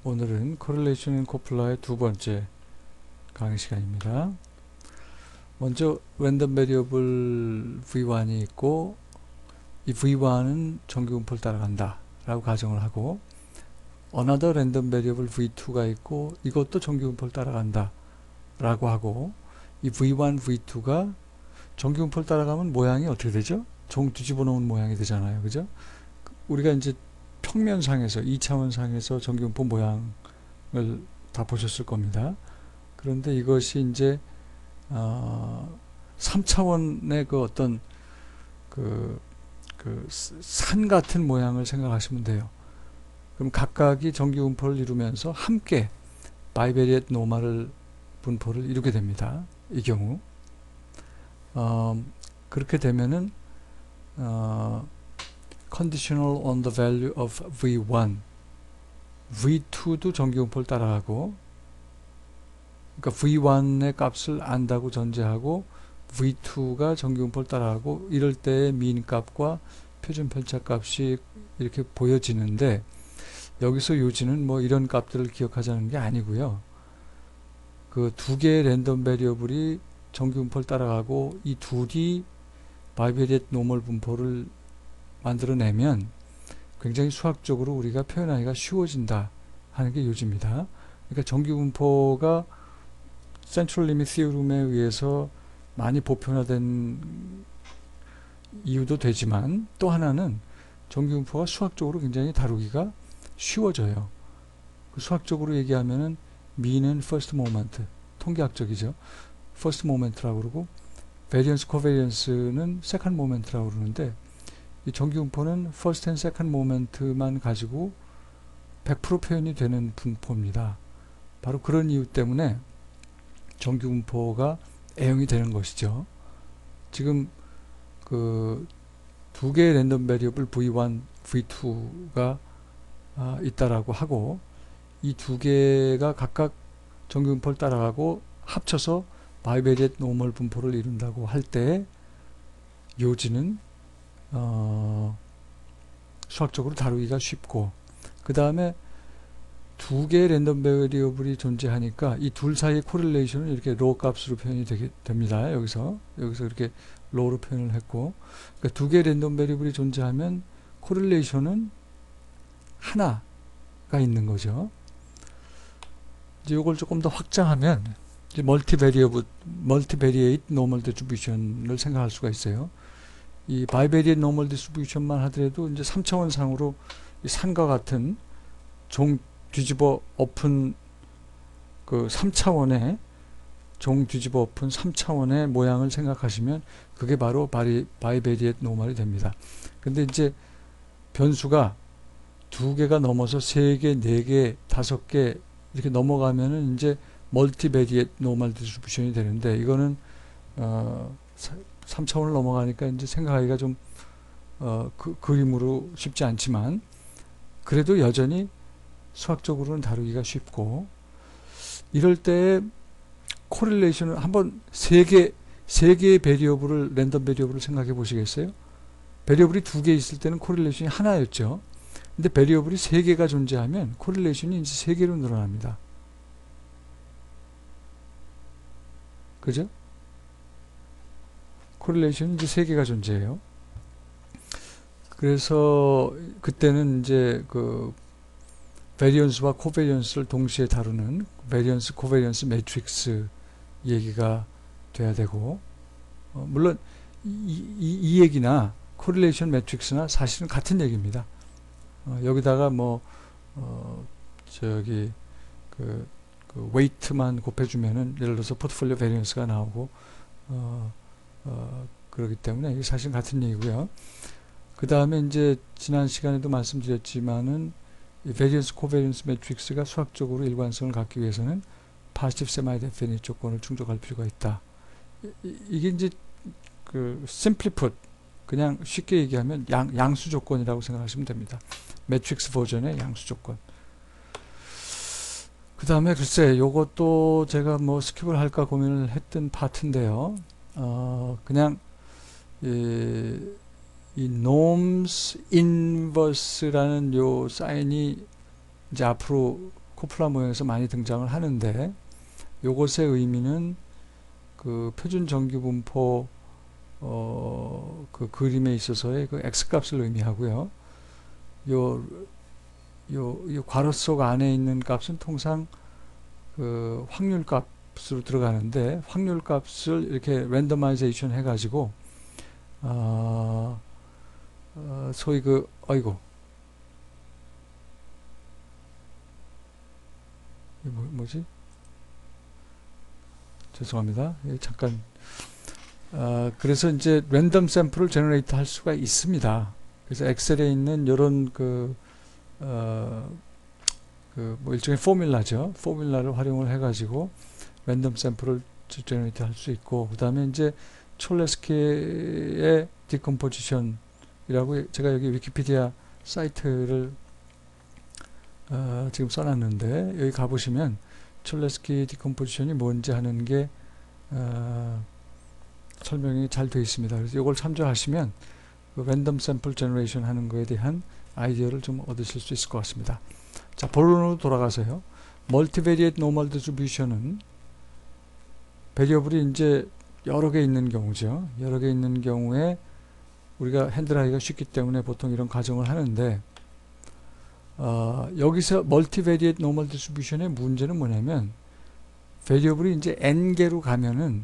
오늘은 Correlation and Coupler의 두 번째 강의 시간입니다. 먼저 랜덤 베리어블 V1이 있고 이 V1은 정규분포를 따라간다 라고 가정을 하고 another 랜덤 베리어블 V2가 있고 이것도 정규분포를 따라간다 라고 하고 이 V1, V2가 정규분포를 따라가면 모양이 어떻게 되죠? 종 뒤집어 놓은 모양이 되잖아요. 그죠? 우리가 이제 평면상에서 2차원 상에서 정규분포 모양을 다 보셨을 겁니다. 그런데 이것이 이제 3차원의 그 어떤 산 같은 모양을 생각하시면 돼요. 그럼 각각이 정규분포를 이루면서 함께 바이베리엣 노멀 분포를 이루게 됩니다. 이 경우 그렇게 되면은 conditional on the value of V1 V2도 정규분포를 따라가고 그러니까 V1의 값을 안다고 전제하고 V2가 정규분포를 따라가고 이럴 때의 민 값과 표준 편차 값이 이렇게 보여지는데 여기서 요지는 뭐 이런 값들을 기억하자는 게 아니고요. 그 두 개의 랜덤 베리어블이 정규분포를 따라가고 이 둘이 바이베리엣 노멀 분포를 만들어내면 굉장히 수학적으로 우리가 표현하기가 쉬워진다 하는 게 요지입니다. 그러니까 정규분포가 센트럴 리밋 시오름에 의해서 많이 보편화된 이유도 되지만 또 하나는 정규분포가 수학적으로 굉장히 다루기가 쉬워져요. 수학적으로 얘기하면은 mean은 first moment, 통계학적이죠. first moment라고 그러고 variance, covariance는 second moment라고 그러는데 이 정규분포는 first and second moment만 가지고 100% 표현이 되는 분포입니다. 바로 그런 이유 때문에 정규분포가 애용이 되는 것이죠. 지금 그 두 개의 랜덤 베리어블 V1, V2가 있다라고 하고 이 두 개가 각각 정규분포를 따라가고 합쳐서 바이베리엣 노멀 분포를 이룬다고 할 때 요지는 수학적으로 다루기가 쉽고 그 다음에 두 개의 랜덤 베리어블이 존재하니까 이 둘 사이의 코릴레이션은 이렇게 로 값으로 표현이 됩니다. 여기서 이렇게 로로 표현을 했고 그러니까 두 개의 랜덤 베리어블이 존재하면 코릴레이션은 하나가 있는 거죠. 이제 이걸 조금 더 확장하면 이제 멀티베리에이트 노멀 디스트리뷰션을 생각할 수가 있어요. 이 바이베리엣 노멀 디스트리뷰션만 하더라도 이제 3차원 상으로 이 산과 같은 종 뒤집어 엎은 그 3차원의 종 뒤집어 엎은 3차원의 모양을 생각하시면 그게 바로 바이베리엣 노멀이 됩니다. 근데 이제 변수가 2개가 넘어서 3개, 4개, 5개 이렇게 넘어가면은 이제 멀티베리엣 노멀 디스트리뷰션이 되는데 이거는 3차원을 넘어가니까 이제 생각하기가 좀 그림으로 쉽지 않지만 그래도 여전히 수학적으로는 다루기가 쉽고 이럴 때 코릴레이션을 한번 세 개의 베리어블을 랜덤 베리어블을 생각해 보시겠어요? 베리어블이 2개 있을 때는 코릴레이션이 하나였죠. 근데 베리어블이 3개가 존재하면 코릴레이션이 이제 3개로 늘어납니다. 그죠? 코릴레이션이 이제 3개가 존재해요. 그래서 그때는 이제 그 베리언스와 코베리언스를 동시에 다루는 베리언스 코베리언스 매트릭스 얘기가 돼야 되고 물론 이 얘기나 코릴레이션 매트릭스나 사실은 같은 얘기입니다. 여기다가 뭐 저기 그 웨이트만 곱해주면은 예를 들어서 포트폴리오 베리언스가 나오고 그렇기 때문에 이게 사실 같은 얘기고요. 그 다음에 이제 지난 시간에도 말씀드렸지만은 이 베리언스 코베리언스 매트릭스가 수학적으로 일관성을 갖기 위해서는 파지티브 세마이 데피니트 조건을 충족할 필요가 있다. 이게 이제 그 심플리 풋 그냥 쉽게 얘기하면 양수 조건이라고 생각하시면 됩니다. 매트릭스 버전의 양수 조건. 그 다음에 글쎄 요것도 제가 뭐 스킵을 할까 고민을 했던 파트인데요. 그냥 이 norms inverse라는 요 사인이 이제 앞으로 코플라 모형에서 많이 등장을 하는데, 요것의 의미는 그 표준 정규 분포 그 그림에 있어서의 그 x값을 의미하고요. 요 괄호 속 안에 있는 값은 통상 그 확률 값으로 들어가는데, 확률 값을 이렇게 랜더마이제이션 해가지고 소위 그 뭐지? 죄송합니다. 잠깐. 그래서 이제 랜덤 샘플을 제너레이트 할 수가 있습니다. 그래서 엑셀에 있는 이런 뭐 일종의 포뮬라죠. 포뮬라를 활용을 해가지고 랜덤 샘플을 제너레이트 할 수 있고, 그 다음에 이제 촐레스키의 디컴포지션이라고 제가 여기 위키피디아 사이트를 지금 써놨는데, 여기 가보시면 촐레스키 디컴포지션이 뭔지 하는 게 설명이 잘 되어 있습니다. 그래서 이걸 참조하시면 그 랜덤 샘플 제너레이션 하는 거에 대한 아이디어를 좀 얻으실 수 있을 것 같습니다. 자, 본론으로 돌아가서요. 멀티베리에이트 노멀 디스트리뷰션은 베리어블이 이제 여러 개 있는 경우죠. 여러 개 있는 경우에 우리가 핸들하기가 쉽기 때문에 보통 이런 가정을 하는데, 여기서 멀티베리에이트 노멀 디스트리뷰션의 문제는 뭐냐면, 베리어블이 이제 n개로 가면은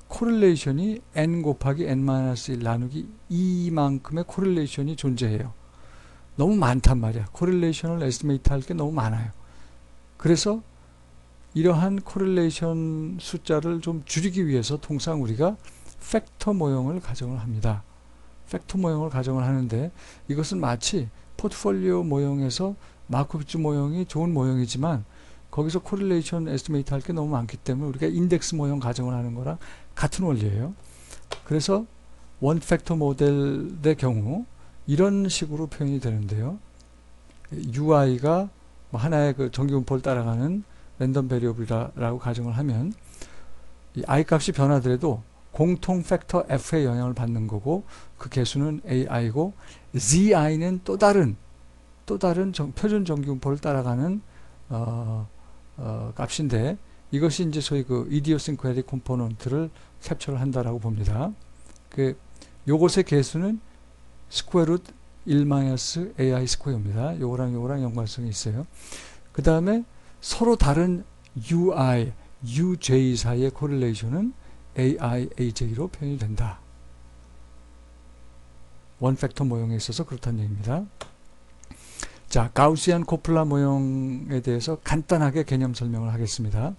코릴레이션이 n 곱하기 n-1 나누기 2만큼의 코릴레이션이 존재해요. 너무 많단 말이야. 코릴레이션을 에스티메이트 할 게 너무 많아요. 그래서 이러한 코릴레이션 숫자를 좀 줄이기 위해서 통상 우리가 팩터 모형을 가정을 합니다. 팩터 모형을 가정을 하는데, 이것은 마치 포트폴리오 모형에서 마코비츠 모형이 좋은 모형이지만 거기서 코릴레이션 에스티메이트 할 게 너무 많기 때문에 우리가 인덱스 모형 가정을 하는 거랑 같은 원리예요. 그래서 원 팩터 모델의 경우 이런 식으로 표현이 되는데요. UI가 하나의 그 정규분포를 따라가는 랜덤 베리어블이라고 가정을 하면, 이 I 값이 변하더라도 공통 팩터 F의 영향을 받는 거고, 그 개수는 AI고, ZI는 또 다른 표준 정규분포를 따라가는 값인데, 이것이 이제 소위 그 idiosyncratic 컴포넌트를 캡처를 한다라고 봅니다. 요것의 개수는 스퀘어 루트 1-AI 스퀘어입니다. 요거랑 연관성이 있어요. 그 다음에 서로 다른 UI, UJ 사이의 코릴레이션은 AI, AJ로 표현이 된다. 원 팩터 모형에 있어서 그렇다는 얘기입니다. 자, 가우시안 코플라 모형에 대해서 간단하게 개념 설명을 하겠습니다.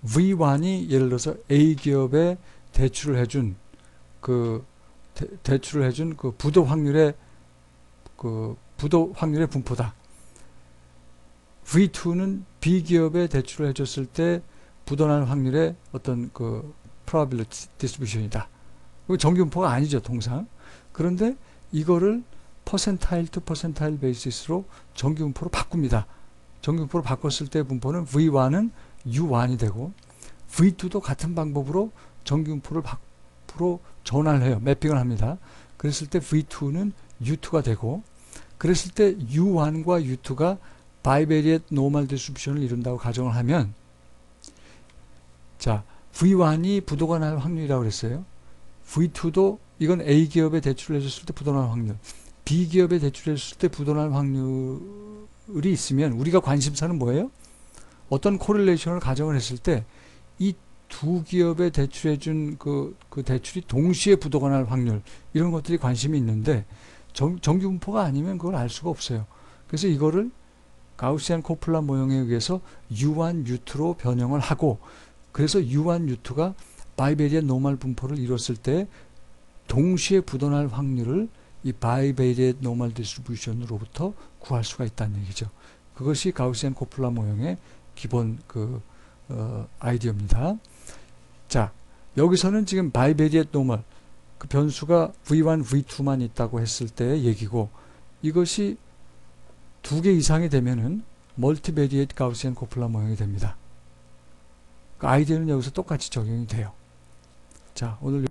V1이 예를 들어서 A 기업에 대출을 해준 그 부도 확률의 분포다. V2는 B 기업에 대출을 해줬을 때 부도날 확률의 어떤 그 probability distribution이다. 정규분포가 아니죠, 통상. 그런데 이거를 퍼센타일 투 퍼센타일 베이시스로 정규분포로 바꿉니다. 정규분포로 바꿨을 때 분포는 V1은 U1이 되고, V2도 같은 방법으로 정규분포를 밖으로 전환을 해요. 매핑을 합니다. 그랬을 때 V2는 U2가 되고, 그랬을 때 U1과 U2가 바이베리에이트 노멀 디스트리뷰션을 이룬다고 가정을 하면, 자, V1이 부도가 날 확률이라고 그랬어요. V2도 이건 A 기업에 대출을 해줬을 때 부도날 확률, B 기업에 대출을 해줬을 때 부도날 확률이 있으면 우리가 관심사는 뭐예요? 어떤 코릴레이션을 가정을 했을 때 이 두 기업에 대출해준 그 대출이 동시에 부도가 날 확률, 이런 것들이 관심이 있는데, 정규분포가 아니면 그걸 알 수가 없어요. 그래서 이거를 가우시안 코플라 모형에 의해서 U1, U2로 변형을 하고, 그래서 U1, U2가 바이베리에이트 노멀 분포를 이뤘을 때 동시에 부도날 확률을 이 바이베리에이트 노멀 디스트리뷰션으로부터 구할 수가 있다는 얘기죠. 그것이 가우시안 코플라 모형의 기본 아이디어입니다. 자, 여기서는 지금 바이베리에이트 노멀, 그 변수가 V1, V2만 있다고 했을 때의 얘기고, 이것이 두 개 이상이 되면은 멀티베리에이트 가우시안 코플라 모형이 됩니다. 그 아이디어는 여기서 똑같이 적용이 돼요. 자, 오늘